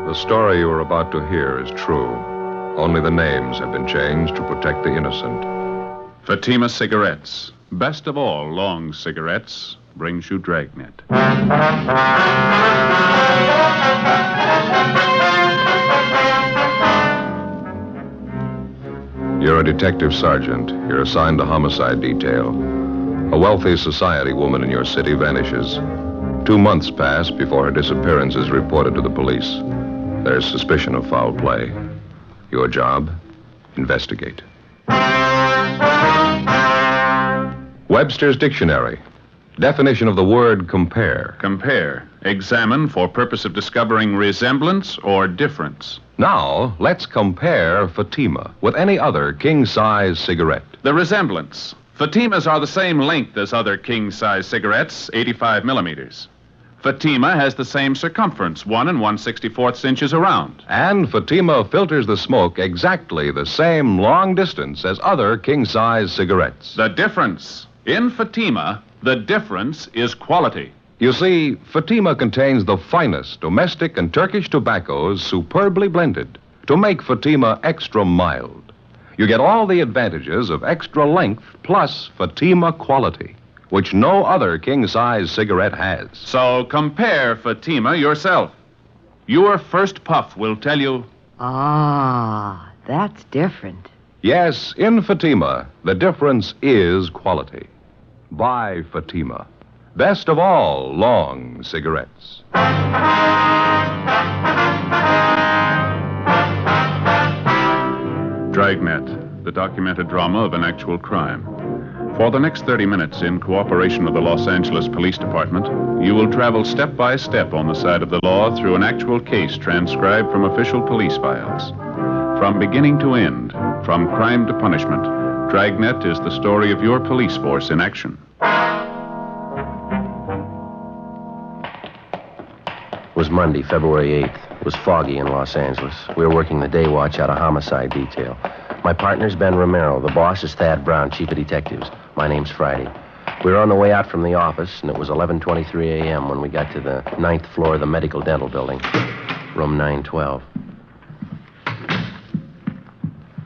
The story you are about to hear is true. Only the names have been changed to protect the innocent. Fatima Cigarettes, best of all long cigarettes, brings you Dragnet. You're a detective sergeant. You're assigned to homicide detail. A wealthy society woman in your city vanishes. 2 months pass before her disappearance is reported to the police. There's suspicion of foul play. Your job? Investigate. Webster's Dictionary. Definition of the word compare. Compare. Examine for purpose of discovering resemblance or difference. Now, let's compare Fatima with any other king-size cigarette. The resemblance. Fatimas are the same length as other king-size cigarettes, 85 millimeters. Fatima has the same circumference, 1 1/64 inches around. And Fatima filters the smoke exactly the same long distance as other king-size cigarettes. The difference. In Fatima, the difference is quality. You see, Fatima contains the finest domestic and Turkish tobaccos superbly blended to make Fatima extra mild. You get all the advantages of extra length plus Fatima quality, which no other king-size cigarette has. So compare Fatima yourself. Your first puff will tell you... Ah, that's different. Yes, in Fatima, the difference is quality. Buy Fatima. Best of all long cigarettes. Dragnet, the documented drama of an actual crime. For the next 30 minutes, in cooperation with the Los Angeles Police Department, you will travel step by step on the side of the law through an actual case transcribed from official police files. From beginning to end, from crime to punishment, Dragnet is the story of your police force in action. It was Monday, February 8th. It was foggy in Los Angeles. We were working the day watch out of homicide detail. My partner's Ben Romero. The boss is Thad Brown, chief of detectives. My name's Friday. We were on the way out from the office, and it was 11:23 a.m. when we got to the 9th floor of the medical dental building, room 912.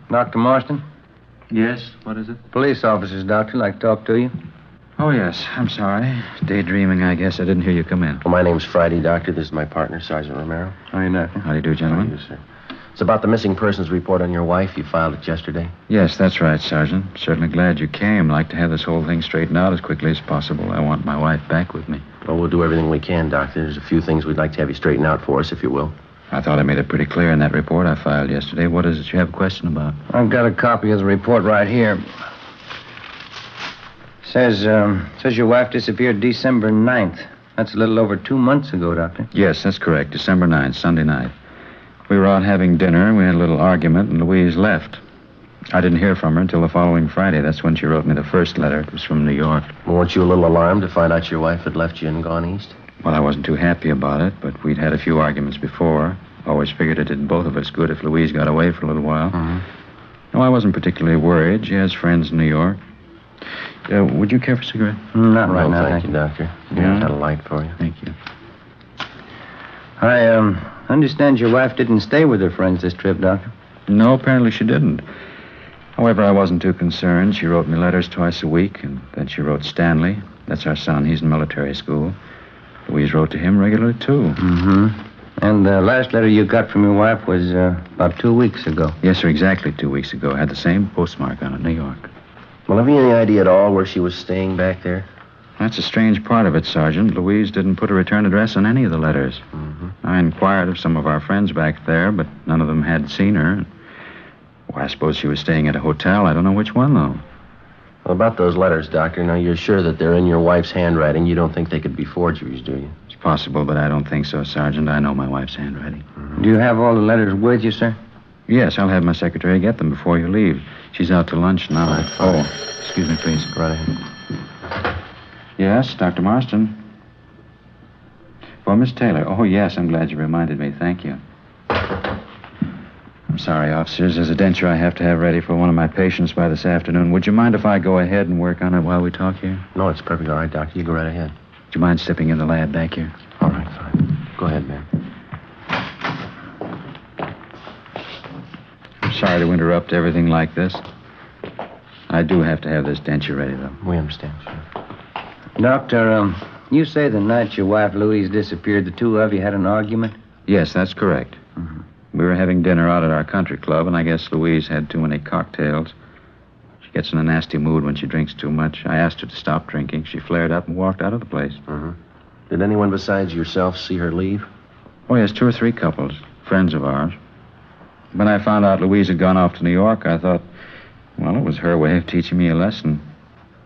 Dr. Marston? Yes, what is it? Police officers, doctor. Like to talk to you. Oh, yes. I'm sorry. Daydreaming, I guess. I didn't hear you come in. Well, my name's Friday, doctor. This is my partner, Sergeant Romero. How are you, doctor? How do you do, gentlemen? How do you, sir? It's about the missing persons report on your wife. You filed it yesterday. Yes, that's right, Sergeant. Certainly glad you came. I'd like to have this whole thing straightened out as quickly as possible. I want my wife back with me. Well, we'll do everything we can, doctor. There's a few things we'd like to have you straighten out for us, if you will. I thought I made it pretty clear in that report I filed yesterday. What is it you have a question about? I've got a copy of the report right here. Says your wife disappeared December 9th. That's a little over 2 months ago, doctor. Yes, that's correct. December 9th, Sunday night. We were out having dinner. We had a little argument, and Louise left. I didn't hear from her until the following Friday. That's when she wrote me the first letter. It was from New York. Well, weren't you a little alarmed to find out your wife had left you and gone east? Well, I wasn't too happy about it, but we'd had a few arguments before. Always figured it did both of us good if Louise got away for a little while. Mm-hmm. No, I wasn't particularly worried. She has friends in New York. Would you care for a cigarette? Not right No, now, thank you, doctor. Yeah? I've got a light for you. Thank you. I understand your wife didn't stay with her friends this trip, doctor. No, apparently she didn't. However, I wasn't too concerned. She wrote me letters twice a week, and then she wrote Stanley. That's our son. He's in military school. Louise wrote to him regularly, too. Mm-hmm. And the last letter you got from your wife was about 2 weeks ago. Yes, sir, exactly 2 weeks ago. Had the same postmark on it, New York. Well, have you any idea at all where she was staying back there? That's a strange part of it, Sergeant. Louise didn't put a return address on any of the letters. Mm-hmm. I inquired of some of our friends back there, but none of them had seen her. Well, I suppose she was staying at a hotel. I don't know which one, though. Well, about those letters, doctor, now you're sure that they're in your wife's handwriting. You don't think they could be forgeries, do you? It's possible, but I don't think so, Sergeant. I know my wife's handwriting. Mm-hmm. Do you have all the letters with you, sir? Yes, I'll have my secretary get them before you leave. She's out to lunch now. Right, Oh, fine. excuse me, please. Go right ahead. Yes, Dr. Marston. For Miss Taylor. Oh, yes, I'm glad you reminded me. Thank you. sorry, officers. There's a denture I have to have ready for one of my patients by this afternoon. Would you mind if I go ahead and work on it while we talk here? No, it's perfectly all right, Doctor. You go right ahead. Would you mind stepping in the lab back here? All right, fine. Go ahead, man. I'm sorry to interrupt everything like this. I do have to have this denture ready, though. We understand, sir. Doctor, you say the night your wife Louise disappeared, the two of you had an argument? Yes, that's correct. Mm-hmm. We were having dinner out at our country club, and I guess Louise had too many cocktails. She gets in a nasty mood when she drinks too much. I asked her to stop drinking. She flared up and walked out of the place. Mm-hmm. Did anyone besides yourself see her leave? Oh, yes, 2 or 3 couples, friends of ours. When I found out Louise had gone off to New York, I thought, well, it was her way of teaching me a lesson.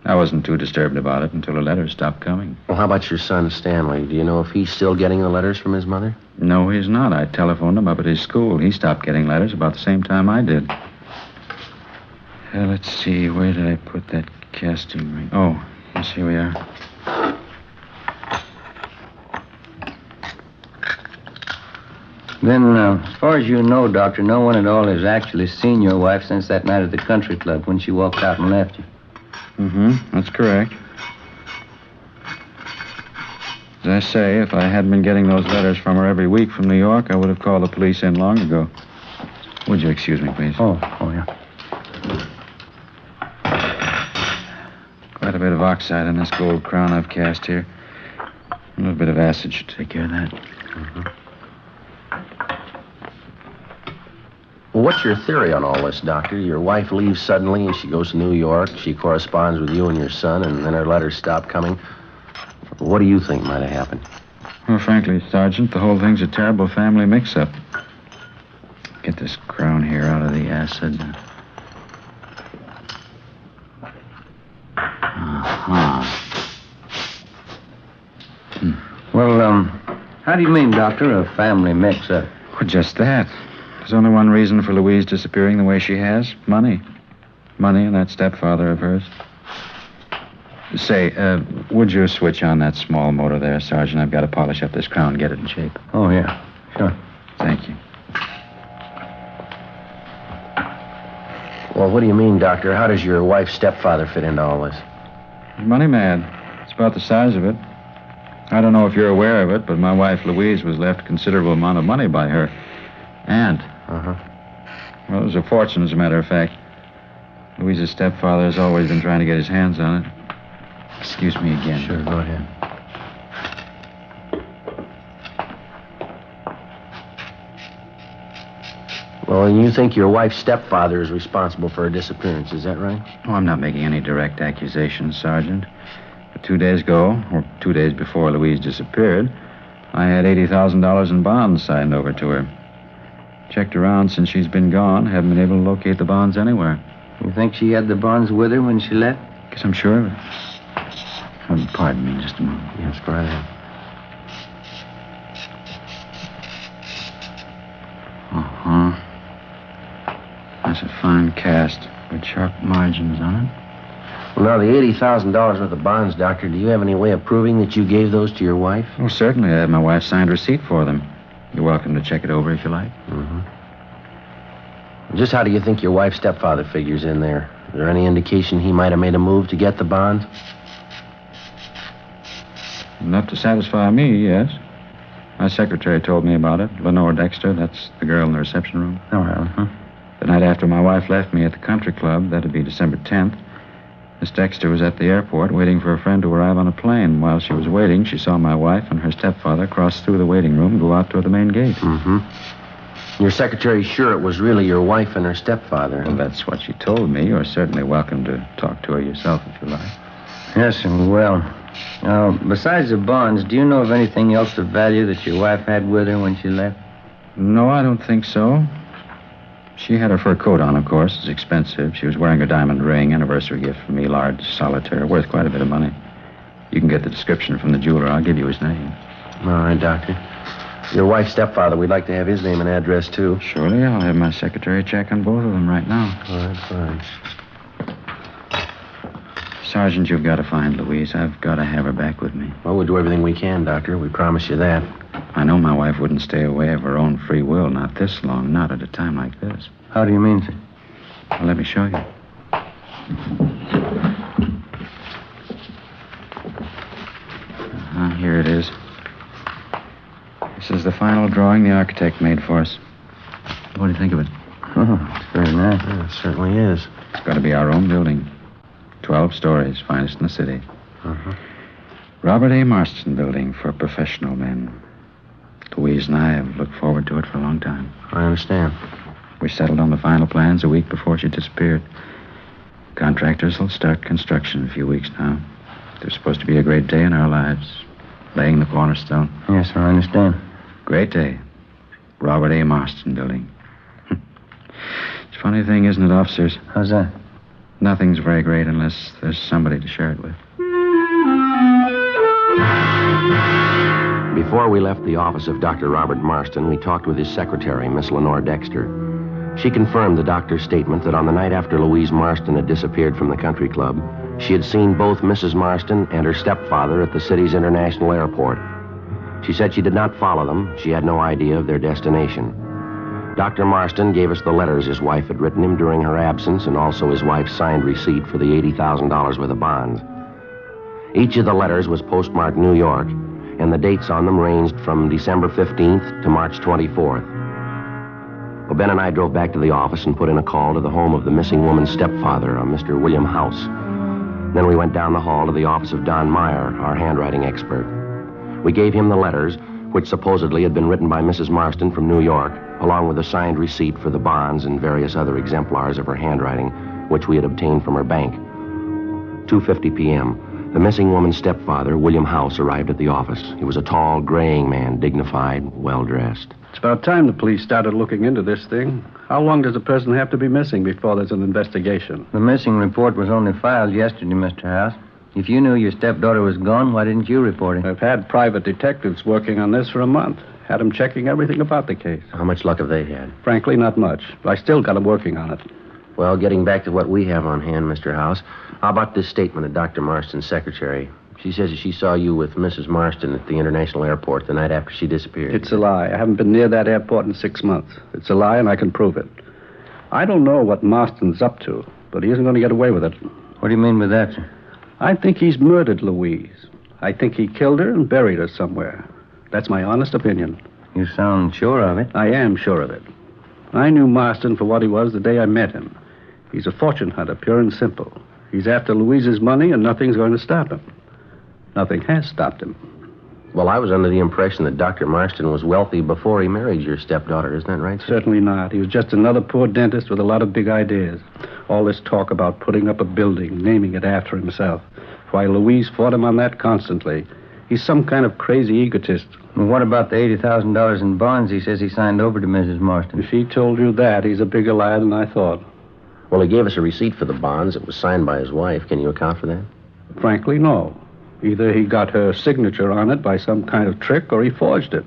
I wasn't too disturbed about it until the letters stopped coming. Well, how about your son, Stanley? Do you know if he's still getting the letters from his mother? No, he's not. I telephoned him up at his school. He stopped getting letters about the same time I did. Let's see, where did I put that casting ring? Oh, yes, here we are. Then, as far as you know, Doctor, no one at all has actually seen your wife since that night at the country club when she walked out and left you. Mm-hmm, that's correct. As I say, if I hadn't been getting those letters from her every week from New York, I would have called the police in long ago. Would you excuse me, please? Oh, yeah. Quite a bit of oxide in this gold crown I've cast here. A little bit of acid should take care of that. Mm-hmm. Well, what's your theory on all this, Doctor? Your wife leaves suddenly and she goes to New York. She corresponds with you and your son, and then her letters stop coming. What do you think might have happened? Well, frankly, Sergeant, the whole thing's a terrible family mix-up. Get this crown here out of the acid. Uh-huh. Well, how do you mean, Doctor, a family mix-up? Well, just that. There's only one reason for Louise disappearing the way she has. Money. Money and that stepfather of hers. Say, would you switch on that small motor there, Sergeant? I've got to polish up this crown and get it in shape. Oh, yeah. Sure. Thank you. Well, what do you mean, Doctor? How does your wife's stepfather fit into all this? He's money mad. It's about the size of it. I don't know if you're aware of it, but my wife Louise was left a considerable amount of money by her aunt. Uh-huh. Well, it was a fortune, as a matter of fact. Louise's stepfather has always been trying to get his hands on it. Excuse me again. Sure, go ahead. Well, and you think your wife's stepfather is responsible for her disappearance, is that right? Oh, I'm not making any direct accusations, Sergeant. But 2 days ago, or 2 days before Louise disappeared, I had $80,000 in bonds signed over to her. Checked around since she's been gone. Haven't been able to locate the bonds anywhere. You think she had the bonds with her when she left? Guess I'm sure of it. Pardon me just a moment. Yes, go right ahead. Uh-huh. That's a fine cast with sharp margins on it. Well, now, the $80,000 worth of bonds, Doctor, do you have any way of proving that you gave those to your wife? Oh, certainly. I have my wife's signed receipt for them. You're welcome to check it over if you like. Mm-hmm. Just how do you think your wife's stepfather figures in there? Is there any indication he might have made a move to get the bonds? Enough to satisfy me, yes. My secretary told me about it. Lenore Dexter, that's the girl in the reception room. Oh, well, huh? The night after my wife left me at the country club, that'd be December 10th, Miss Dexter was at the airport waiting for a friend to arrive on a plane. While she was waiting, she saw my wife and her stepfather cross through the waiting room and go out toward the main gate. Mm-hmm. Your secretary's sure it was really your wife and her stepfather. Well, that's what she told me. You're certainly welcome to talk to her yourself if you like. Yes, and well, besides the bonds, do you know of anything else of value that your wife had with her when she left? No, I don't think so. She had her fur coat on, of course. It's expensive. She was wearing a diamond ring, anniversary gift from me, large solitaire, worth quite a bit of money. You can get the description from the jeweler. I'll give you his name. All right, Doctor. Your wife's stepfather, we'd like to have his name and address, too. Surely. I'll have my secretary check on both of them right now. All right, fine. Sergeant, you've got to find Louise. I've got to have her back with me. Well, we'll do everything we can, Doctor. We promise you that. I know my wife wouldn't stay away of her own free will, not this long, not at a time like this. How do you mean, sir? Well, let me show you. Here it is. This is the final drawing the architect made for us. What do you think of it? Oh, it's very nice. Yeah, it certainly is. It's got to be our own building. 12 stories, finest in the city. Uh-huh. Robert A. Marston building for professional men. Louise and I have looked forward to it for a long time. I understand. We settled on the final plans a week before she disappeared. Contractors will start construction in a few weeks now. There's supposed to be a great day in our lives. Laying the cornerstone. Yes, sir, I understand. Great day. Robert A. Marston building. It's a funny thing, isn't it, officers? How's that? Nothing's very great unless there's somebody to share it with. Before we left the office of Dr. Robert Marston, we talked with his secretary, Miss Lenore Dexter. She confirmed the doctor's statement that on the night after Louise Marston had disappeared from the country club, she had seen both Mrs. Marston and her stepfather at the city's international airport. She said she did not follow them. She had no idea of their destination. Dr. Marston gave us the letters his wife had written him during her absence and also his wife's signed receipt for the $80,000 worth of bonds. Each of the letters was postmarked New York, and the dates on them ranged from December 15th to March 24th. Well, Ben and I drove back to the office and put in a call to the home of the missing woman's stepfather, a Mr. William House. Then we went down the hall to the office of Don Meyer, our handwriting expert. We gave him the letters, which supposedly had been written by Mrs. Marston from New York, along with a signed receipt for the bonds and various other exemplars of her handwriting, which we had obtained from her bank. 2:50 p.m., the missing woman's stepfather, William House, arrived at the office. He was a tall, graying man, dignified, well-dressed. It's about time the police started looking into this thing. How long does a person have to be missing before there's an investigation? The missing report was only filed yesterday, Mr. House. If you knew your stepdaughter was gone, why didn't you report it? I've had private detectives working on this for a month. Had them checking everything about the case. How much luck have they had? Frankly, not much. But I still got them working on it. Well, getting back to what we have on hand, Mr. House, how about this statement of Dr. Marston's secretary? She says that she saw you with Mrs. Marston at the international airport the night after she disappeared. It's a lie. I haven't been near that airport in 6 months. It's a lie, and I can prove it. I don't know what Marston's up to, but he isn't going to get away with it. What do you mean by that, sir? I think he's murdered Louise. I think he killed her and buried her somewhere. That's my honest opinion. You sound sure of it. I am sure of it. I knew Marston for what he was the day I met him. He's a fortune hunter, pure and simple. He's after Louise's money, and nothing's going to stop him. Nothing has stopped him. Well, I was under the impression that Dr. Marston was wealthy before he married your stepdaughter. Isn't that right, sir? Certainly not. He was just another poor dentist with a lot of big ideas. All this talk about putting up a building, naming it after himself. Why, Louise fought him on that constantly. He's some kind of crazy egotist. Well, what about the $80,000 in bonds he says he signed over to Mrs. Marston? If he told you that, he's a bigger liar than I thought. Well, he gave us a receipt for the bonds. It was signed by his wife. Can you account for that? Frankly, no. Either he got her signature on it by some kind of trick, or he forged it.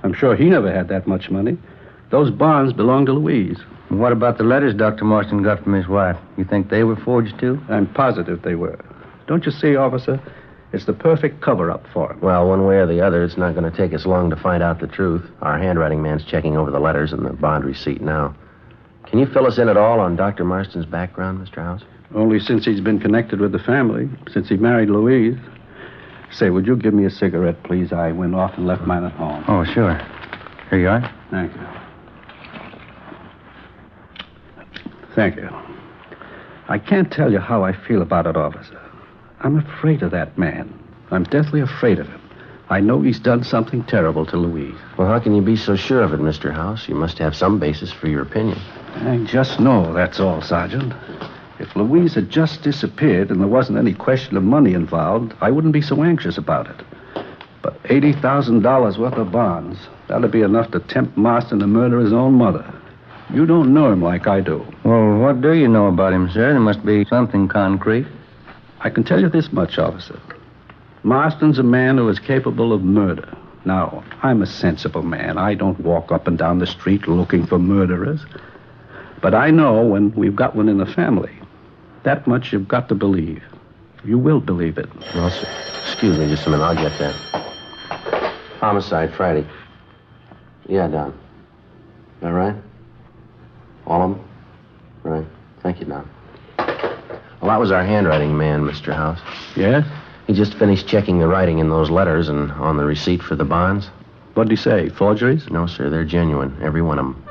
I'm sure he never had that much money. Those bonds belong to Louise. What about the letters Dr. Marston got from his wife? You think they were forged, too? I'm positive they were. Don't you see, officer? It's the perfect cover-up for him. Well, one way or the other, it's not going to take us long to find out the truth. Our handwriting man's checking over the letters and the bond receipt now. Can you fill us in at all on Dr. Marston's background, Mr. House? Only since he's been connected with the family, since he married Louise. Say, would you give me a cigarette, please? I went off and left mine at home. Oh, sure. Here you are. Thank you. Thank you. I can't tell you how I feel about it, officer. I'm afraid of that man. I'm deathly afraid of him. I know he's done something terrible to Louise. Well, how can you be so sure of it, Mr. House? You must have some basis for your opinion. I just know, that's all, Sergeant. If Louise had just disappeared and there wasn't any question of money involved, I wouldn't be so anxious about it. But $80,000 worth of bonds, that'd be enough to tempt Marston to murder his own mother. You don't know him like I do. Well, what do you know about him, sir? There must be something concrete. I can tell you this much, officer. Marston's a man who is capable of murder. Now, I'm a sensible man. I don't walk up and down the street looking for murderers. But I know when we've got one in the family. That much you've got to believe. You will believe it. Well, excuse me just a minute. I'll get that. Homicide, Friday. Yeah, Don. All right? All of them? Right. Thank you, Don. Well, that was our handwriting man, Mr. House. Yes? He just finished checking the writing in those letters and on the receipt for the bonds. What'd he say? Forgeries? No, sir. They're genuine. Every one of them.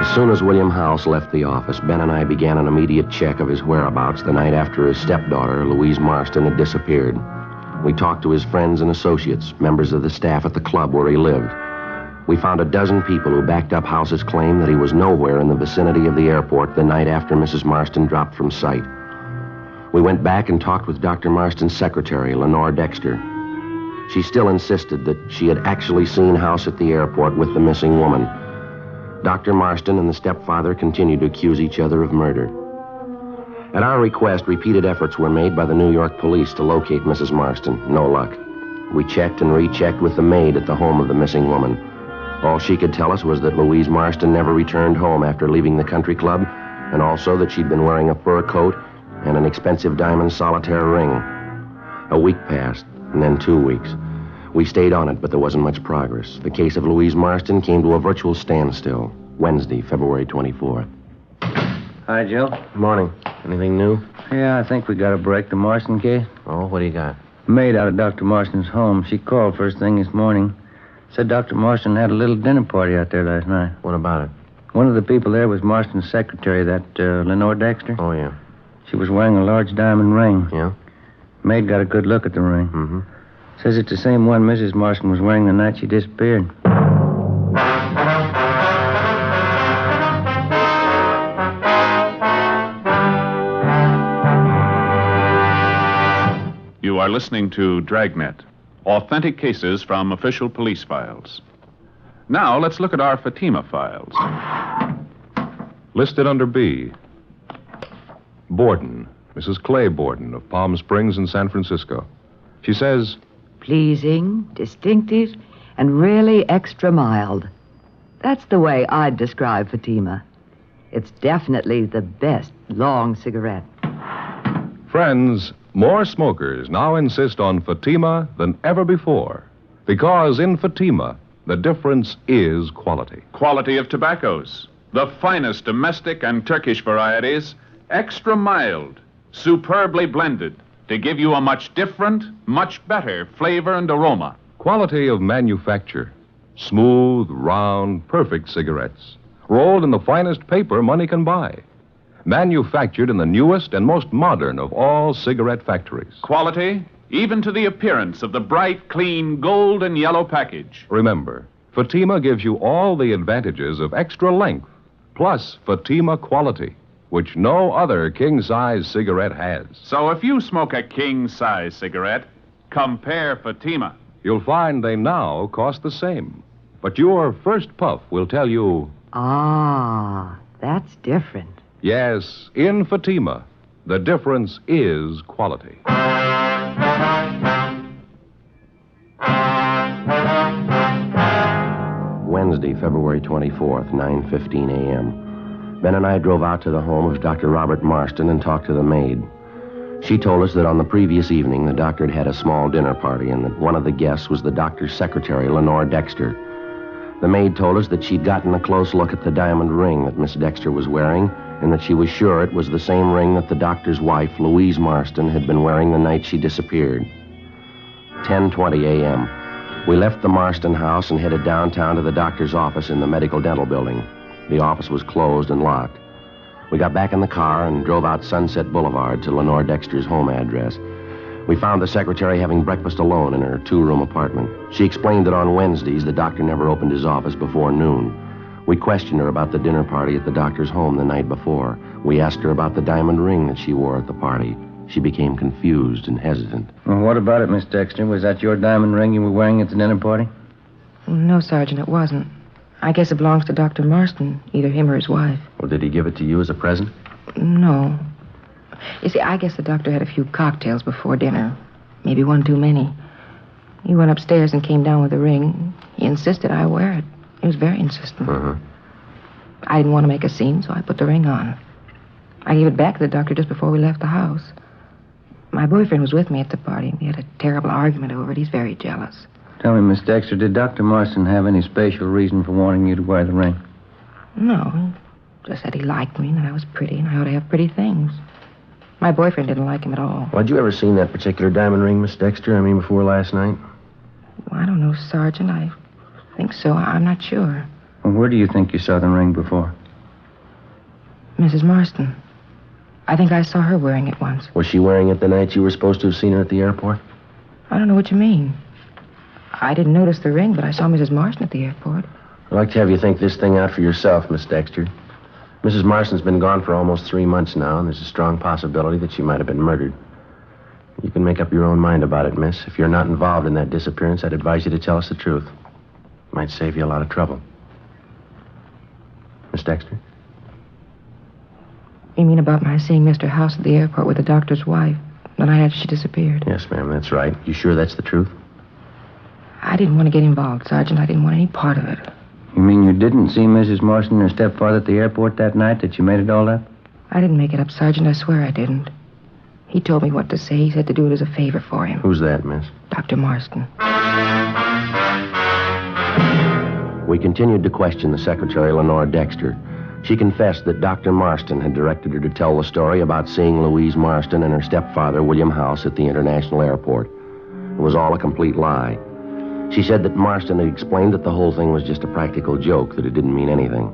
As soon as William House left the office, Ben and I began an immediate check of his whereabouts the night after his stepdaughter, Louise Marston, had disappeared. We talked to his friends and associates, members of the staff at the club where he lived. We found a dozen people who backed up House's claim that he was nowhere in the vicinity of the airport the night after Mrs. Marston dropped from sight. We went back and talked with Dr. Marston's secretary, Lenore Dexter. She still insisted that she had actually seen House at the airport with the missing woman. Dr. Marston and the stepfather continued to accuse each other of murder. At our request, repeated efforts were made by the New York police to locate Mrs. Marston. No luck. We checked and rechecked with the maid at the home of the missing woman. All she could tell us was that Louise Marston never returned home after leaving the country club, and also that she'd been wearing a fur coat and an expensive diamond solitaire ring. A week passed, and then 2 weeks. We stayed on it, but there wasn't much progress. The case of Louise Marston came to a virtual standstill Wednesday, February 24th. Hi, Joe. Morning. Anything new? Yeah, I think we got a break. The Marston case. Oh, what do you got? Maid out of Dr. Marston's home. She called first thing this morning. Said Dr. Marston had a little dinner party out there last night. What about it? One of the people there was Marston's secretary, that Lenore Dexter. Oh, yeah. She was wearing a large diamond ring. Yeah? Maid got a good look at the ring. Mm-hmm. Says it's the same one Mrs. Marston was wearing the night she disappeared. You are listening to Dragnet, authentic cases from official police files. Now, let's look at our Fatima files. Listed under B. Borden, Mrs. Clay Borden of Palm Springs in San Francisco. She says, Pleasing, distinctive, and really extra mild. That's the way I'd describe Fatima. It's definitely the best long cigarette. friends, more smokers now insist on Fatima than ever before. Because in Fatima, the difference is quality. Quality of tobaccos. The finest domestic and Turkish varieties, extra mild, superbly blended, to give you a much different, much better flavor and aroma. Quality of manufacture. Smooth, round, perfect cigarettes. Rolled in the finest paper money can buy. Manufactured in the newest and most modern of all cigarette factories. Quality, even to the appearance of the bright, clean gold and yellow package. Remember, Fatima gives you all the advantages of extra length, plus Fatima quality, which no other king-size cigarette has. So if you smoke a king-size cigarette, compare Fatima. You'll find they now cost the same. But your first puff will tell you, Ah, that's different. yes, in Fatima, the difference is quality. Wednesday, February 24th, 9:15 a.m. Ben and I drove out to the home of Dr. Robert Marston and talked to the maid. She told us that on the previous evening, the doctor had had a small dinner party and that one of the guests was the doctor's secretary, Lenore Dexter. The maid told us that she'd gotten a close look at the diamond ring that Miss Dexter was wearing and that she was sure it was the same ring that the doctor's wife, Louise Marston, had been wearing the night she disappeared. 10:20 a.m. We left the Marston house and headed downtown to the doctor's office in the medical dental building. The office was closed and locked. We got back in the car and drove out Sunset Boulevard to Lenore Dexter's home address. We found the secretary having breakfast alone in her two-room apartment. She explained that on Wednesdays, the doctor never opened his office before noon. We questioned her about the dinner party at the doctor's home the night before. We asked her about the diamond ring that she wore at the party. She became confused and hesitant. Well, what about it, Miss Dexter? Was that your diamond ring you were wearing at the dinner party? No, Sergeant, it wasn't. I guess it belongs to Dr. Marston, either him or his wife. Well, did he give it to you as a present? No. You see, I guess the doctor had a few cocktails before dinner. Maybe one too many. He went upstairs and came down with the ring. He insisted I wear it. He was very insistent. Uh-huh. I didn't want to make a scene, so I put the ring on. I gave it back to the doctor just before we left the house. My boyfriend was with me at the party. We had a terrible argument over it. He's very jealous. Tell me, Miss Dexter, did Dr. Marston have any special reason for wanting you to wear the ring? No, he just said he liked me and that I was pretty and I ought to have pretty things. My boyfriend didn't like him at all. Well, had you ever seen that particular diamond ring, Miss Dexter? Before last night? Well, I don't know, Sergeant. I think so. I'm not sure. Well, where do you think you saw the ring before? Mrs. Marston. I think I saw her wearing it once. Was she wearing it the night you were supposed to have seen her at the airport? I don't know what you mean. I didn't notice the ring, but I saw Mrs. Marston at the airport. I'd like to have you think this thing out for yourself, Miss Dexter. Mrs. Marston's been gone for almost 3 months now, and there's a strong possibility that she might have been murdered. You can make up your own mind about it, miss. If you're not involved in that disappearance, I'd advise you to tell us the truth. It might save you a lot of trouble. Miss Dexter? You mean about my seeing Mr. House at the airport with the doctor's wife the night after she disappeared? Yes, ma'am, that's right. You sure that's the truth? I didn't want to get involved, Sergeant. I didn't want any part of it. You mean you didn't see Mrs. Marston and her stepfather at the airport that night, that you made it all up? I didn't make it up, Sergeant. I swear I didn't. He told me what to say. He said to do it as a favor for him. Who's that, miss? Dr. Marston. We continued to question the secretary, Lenore Dexter. She confessed that Dr. Marston had directed her to tell the story about seeing Louise Marston and her stepfather, William House, at the international airport. It was all a complete lie. She said that Marston had explained that the whole thing was just a practical joke, that it didn't mean anything.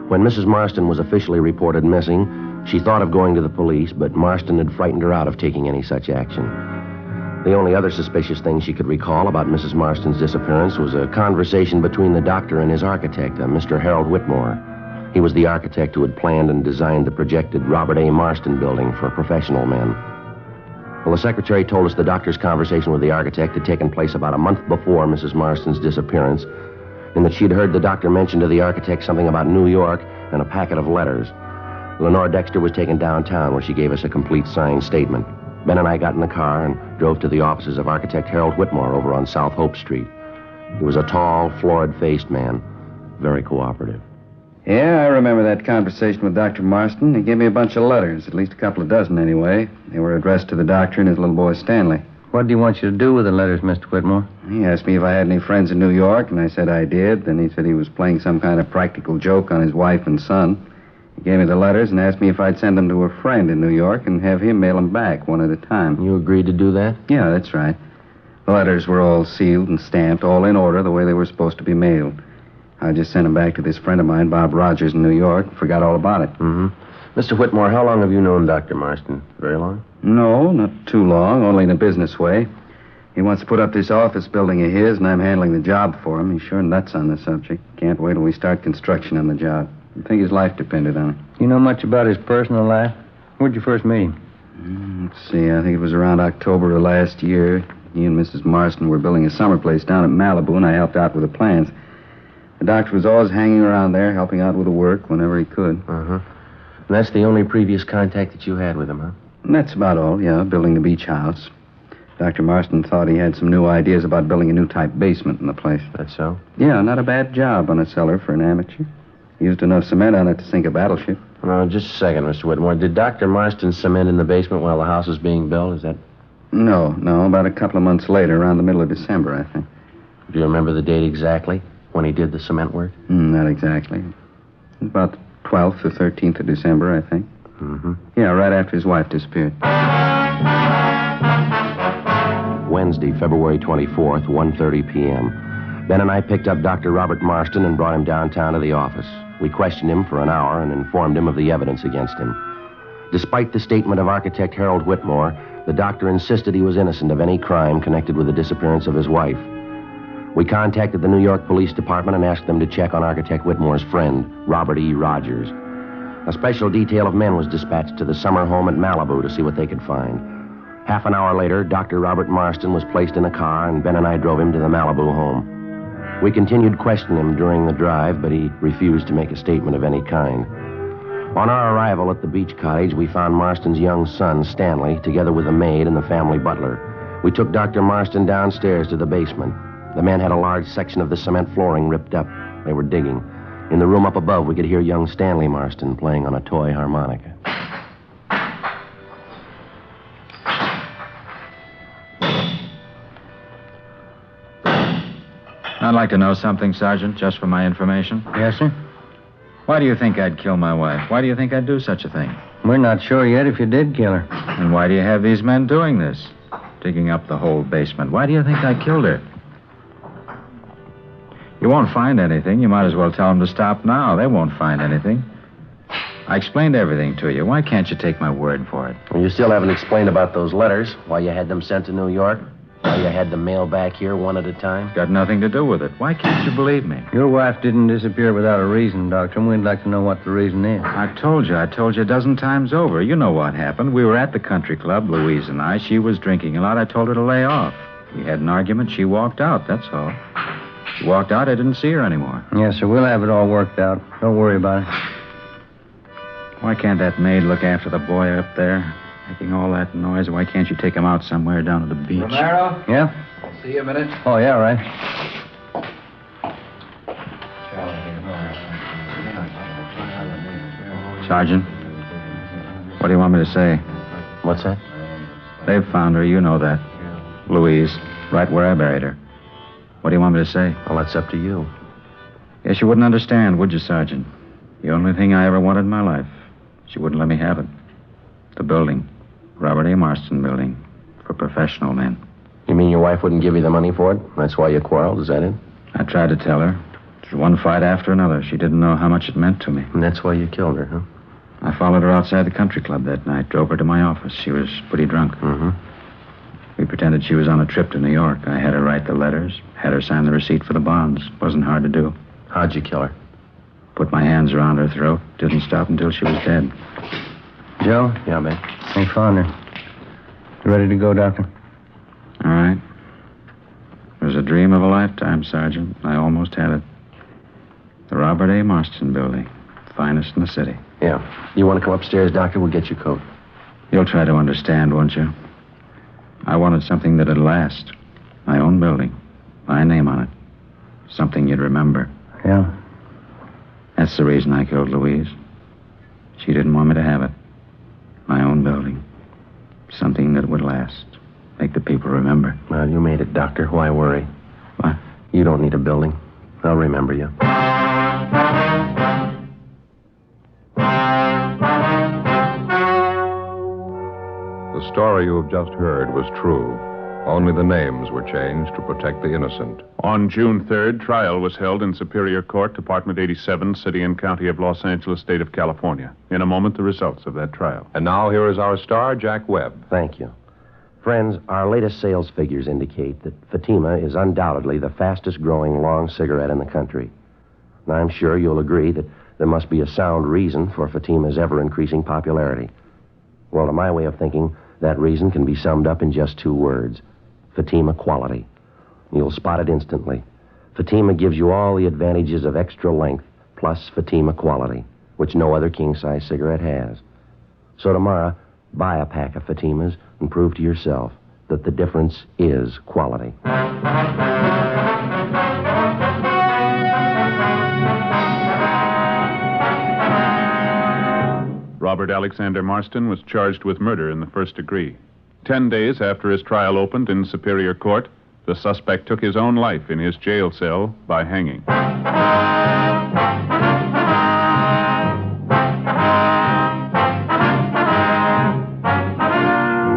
When Mrs. Marston was officially reported missing, she thought of going to the police, but Marston had frightened her out of taking any such action. The only other suspicious thing she could recall about Mrs. Marston's disappearance was a conversation between the doctor and his architect, Mr. Harold Whitmore. He was the architect who had planned and designed the projected Robert A. Marston building for professional men. Well, the secretary told us the doctor's conversation with the architect had taken place about a month before Mrs. Marston's disappearance, and that she'd heard the doctor mention to the architect something about New York and a packet of letters. Lenore Dexter was taken downtown, where she gave us a complete signed statement. Ben and I got in the car and drove to the offices of architect Harold Whitmore over on South Hope Street. He was a tall, florid-faced man, very cooperative. Yeah, I remember that conversation with Dr. Marston. He gave me a bunch of letters, at least a couple of dozen anyway. They were addressed to the doctor and his little boy Stanley. What do you want you to do with the letters, Mr. Whitmore? He asked me if I had any friends in New York, and I said I did. Then he said he was playing some kind of practical joke on his wife and son. He gave me the letters and asked me if I'd send them to a friend in New York and have him mail them back one at a time. You agreed to do that? Yeah, that's right. The letters were all sealed and stamped, all in order, the way they were supposed to be mailed. I just sent them back to this friend of mine, Bob Rogers, in New York. Forgot all about it. Mm-hmm. Mr. Whitmore, how long have you known Dr. Marston? Very long? No, not too long, only in a business way. He wants to put up this office building of his, and I'm handling the job for him. He's sure nuts on the subject. Can't wait till we start construction on the job. I think his life depended on it. You know much about his personal life? Where'd you first meet him? Let's see, I think it was around October of last year. He and Mrs. Marston were building a summer place down at Malibu, and I helped out with the plans. The doctor was always hanging around there, helping out with the work whenever he could. Uh-huh. And that's the only previous contact that you had with him, huh? And that's about all, yeah, building the beach house. Dr. Marston thought he had some new ideas about building a new type basement in the place. That's so? Yeah, not a bad job on a cellar for an amateur. Used enough cement on it to sink a battleship. Now, just a second, Mr. Whitmore. Did Dr. Marston cement in the basement while the house was being built? Is that... No, about a couple of months later, around the middle of December, I think. Do you remember the date exactly, when he did the cement work? Not exactly. About the 12th or 13th of December, I think. Mm-hmm. Yeah, right after his wife disappeared. Wednesday, February 24th, 1:30 p.m. Ben and I picked up Dr. Robert Marston and brought him downtown to the office. We questioned him for an hour and informed him of the evidence against him. Despite the statement of architect Harold Whitmore, the doctor insisted he was innocent of any crime connected with the disappearance of his wife. We contacted the New York Police Department and asked them to check on architect Whitmore's friend, Robert E. Rogers. A special detail of men was dispatched to the summer home at Malibu to see what they could find. Half an hour later, Dr. Robert Marston was placed in a car, and Ben and I drove him to the Malibu home. We continued questioning him during the drive, but he refused to make a statement of any kind. On our arrival at the beach cottage, we found Marston's young son, Stanley, together with the maid and the family butler. We took Dr. Marston downstairs to the basement. The men had a large section of the cement flooring ripped up. They were digging. In the room up above, we could hear young Stanley Marston playing on a toy harmonica. like to know something, Sergeant, just for my information? Yes, sir? Why do you think I'd kill my wife? Why do you think I'd do such a thing? We're not sure yet if you did kill her. And why do you have these men doing this? Digging up the whole basement. Why do you think I killed her? You won't find anything. You might as well tell them to stop now. They won't find anything. I explained everything to you. Why can't you take my word for it? Well, you still haven't explained about those letters, why you had them sent to New York, why you had them mailed back here one at a time. Got nothing to do with it. Why can't you believe me? Your wife didn't disappear without a reason, Doctor, and we'd like to know what the reason is. I told you a dozen times over. You know what happened. We were at the country club, Louise and I. She was drinking a lot. I told her to lay off. We had an argument. She walked out, that's all. She walked out. I didn't see her anymore. Yes, sir. We'll have it all worked out. Don't worry about it. Why can't that maid look after the boy up there? Making all that noise. Why can't you take him out somewhere down to the beach? Romero? Yeah? I'll see you a minute. Oh, yeah, right. Sergeant, what do you want me to say? What's that? They've found her. You know that. Louise, right where I buried her. What do you want me to say? Well, that's up to you. Guess you wouldn't understand, would you, Sergeant? The only thing I ever wanted in my life. She wouldn't let me have it. The building. Robert A. Marston building. For professional men. You mean your wife wouldn't give you the money for it? That's why you quarreled, is that it? I tried to tell her. It was one fight after another. She didn't know how much it meant to me. And that's why you killed her, huh? I followed her outside the country club that night. Drove her to my office. She was pretty drunk. Mm-hmm. We pretended she was on a trip to New York. I had her write the letters. Had her sign the receipt for the bonds. Wasn't hard to do. How'd you kill her? Put my hands around her throat. Didn't stop until she was dead. Joe? Yeah, man. They found her. You ready to go, Doctor? All right. It was a dream of a lifetime, Sergeant. I almost had it. The Robert A. Marston building. Finest in the city. Yeah. You want to come upstairs, Doctor? We'll get your coat. You'll try to understand, won't you? I wanted something that'd last. My own building. My name on it. Something you'd remember. Yeah. That's the reason I killed Louise. She didn't want me to have it. My own building. Something that would last. Make the people remember. Well, you made it, Doctor. Why worry? What? You don't need a building. I'll remember you. The story you have just heard was true. Only the names were changed to protect the innocent. On June 3rd, trial was held in Superior Court, Department 87, City and County of Los Angeles, State of California. In a moment, the results of that trial. And now here is our star, Jack Webb. Thank you. Friends, our latest sales figures indicate that Fatima is undoubtedly the fastest growing long cigarette in the country. And I'm sure you'll agree that there must be a sound reason for Fatima's ever-increasing popularity. Well, to my way of thinking, that reason can be summed up in just two words. Fatima quality. You'll spot it instantly. Fatima gives you all the advantages of extra length plus Fatima quality, which no other king-size cigarette has. So tomorrow, buy a pack of Fatimas and prove to yourself that the difference is quality. Robert Alexander Marston was charged with murder in the first degree. 10 days after his trial opened in Superior Court, the suspect took his own life in his jail cell by hanging.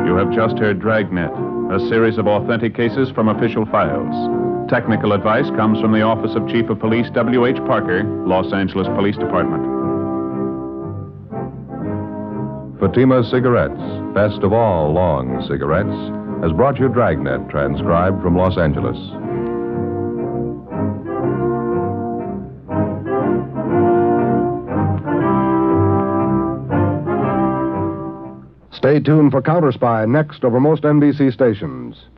You have just heard Dragnet, a series of authentic cases from official files. Technical advice comes from the Office of Chief of Police W.H. Parker, Los Angeles Police Department. Fatima Cigarettes, best of all long cigarettes, has brought you Dragnet, transcribed from Los Angeles. Stay tuned for Counter Spy next over most NBC stations.